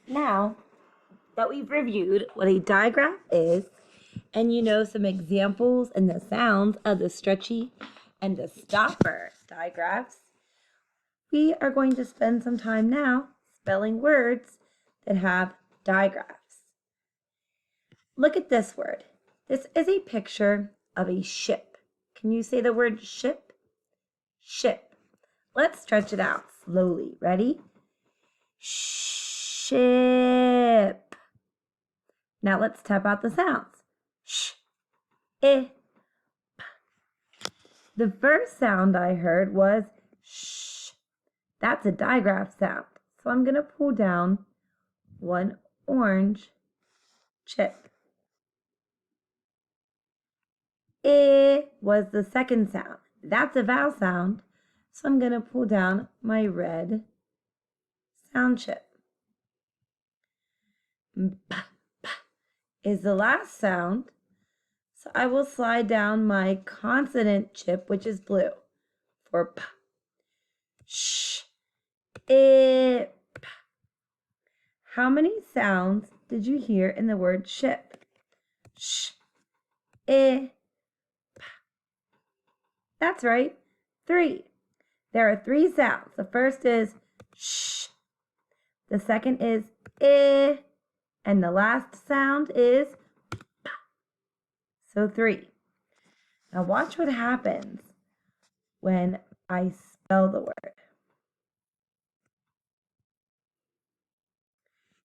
Now that we've reviewed what a digraph is, and you know some examples and the sounds of the stretchy and the stopper digraphs, we are going to spend some time now spelling words that have digraphs. Look at this word. This is a picture of a ship. Can you say the word ship? Ship. Let's stretch it out slowly. Ready? Ship. Now let's tap out the sounds. Sh, I, p. The first sound I heard was sh. That's a digraph sound. So I'm going to pull down one orange chip. I was the second sound. That's a vowel sound. So I'm going to pull down my red sound chip. P, p is the last sound. So I will slide down my consonant chip, which is blue, for p. Sh, I, p. How many sounds did you hear in the word ship? Sh, I, p. That's right, 3. There are 3 sounds. The first is sh. The second is I. And the last sound is p. So 3. Now watch what happens when I spell the word.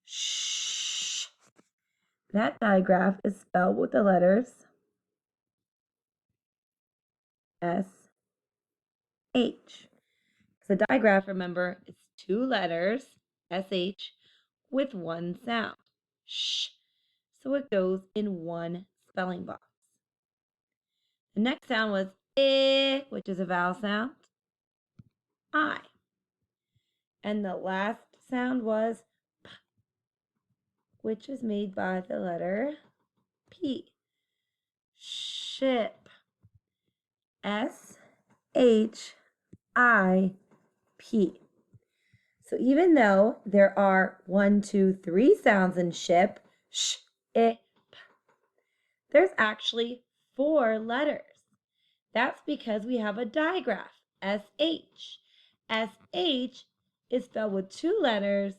Shh. That digraph is spelled with the letters S, H. So digraph, remember, is 2 letters, SH, with 1 sound. Shh. So it goes in 1 spelling box. The next sound was I, which is a vowel sound, I. And the last sound was P, which is made by the letter P. Ship. S, H, I, P. So even though there are 1, 2, 3 sounds in ship, sh, I, p, there's actually 4 letters. That's because we have a digraph, SH. SH is spelled with 2 letters,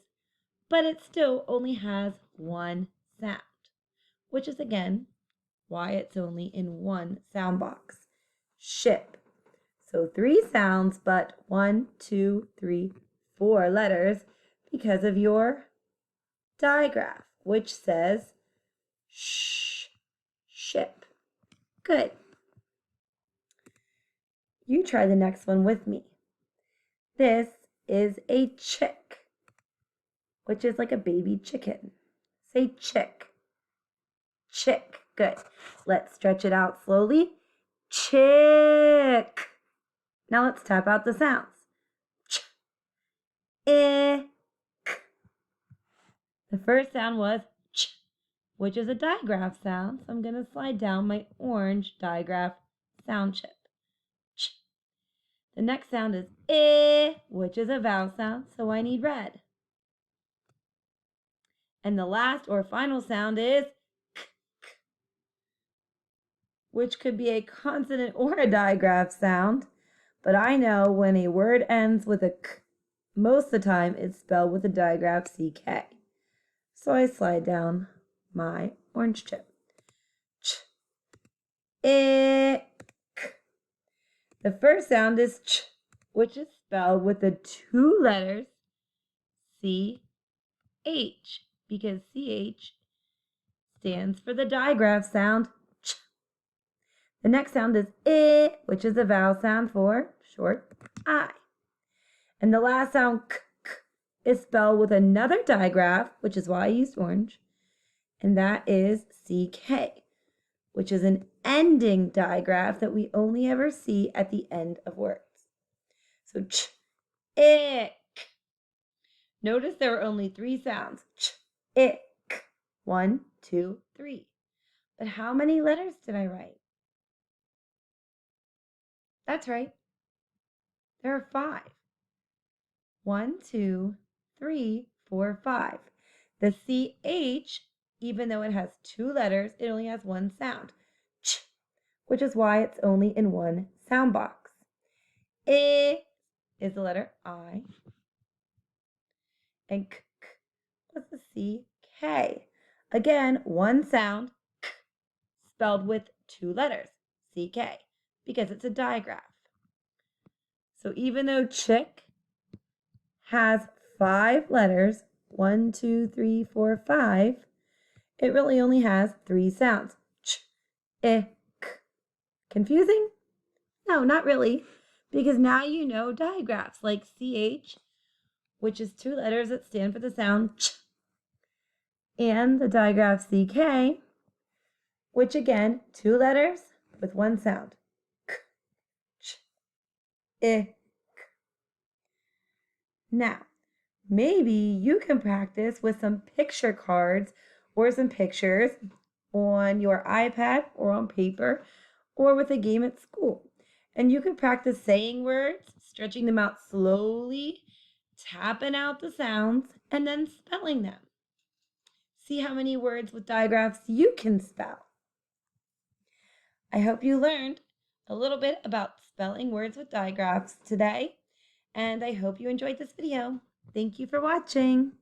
but it still only has 1 sound, which is again why it's only in 1 sound box. Ship. So 3 sounds, but 1, 2, 3, 4 letters because of your digraph, which says shh, ship. Good. You try the next one with me. This is a chick, which is like a baby chicken. Say chick. Chick. Good. Let's stretch it out slowly. Chick. Now let's tap out the sounds. Ch, I, k. The first sound was ch, which is a digraph sound. So I'm going to slide down my orange digraph sound chip. Ch. The next sound is I, which is a vowel sound, so I need red. And the last or final sound is k, k, which could be a consonant or a digraph sound. But I know when a word ends with a k, most of the time it's spelled with a digraph CK. So I slide down my orange chip. Ch, I, k. The first sound is ch, which is spelled with the 2 letters CH, because CH stands for the digraph sound ch. The next sound is I, which is a vowel sound for short I. And the last sound k, k is spelled with another digraph, which is why I used orange, and that is CK, which is an ending digraph that we only ever see at the end of words. So ch, I, k. Notice there are only 3 sounds. Ch, I, k. 1, 2, 3. But how many letters did I write? That's right. There are 5. 1, 2, 3, 4, 5. The CH, even though it has two letters, it only has one sound, ch, which is why it's only in one sound box. I is the letter I, and k was the CK. Again, one sound, k, spelled with two letters, CK, because it's a digraph. So even though chick has 5 letters, 1, 2, 3, 4, 5, it really only has 3 sounds, ch, I, k. Confusing? No, not really, because now you know digraphs like CH, which is 2 letters that stand for the sound ch, and the digraph CK, which again, 2 letters with 1 sound, k, ch, I, k. Now, maybe you can practice with some picture cards or some pictures on your iPad or on paper or with a game at school. And you can practice saying words, stretching them out slowly, tapping out the sounds, and then spelling them. See how many words with digraphs you can spell. I hope you learned a little bit about spelling words with digraphs today, and I hope you enjoyed this video. Thank you for watching.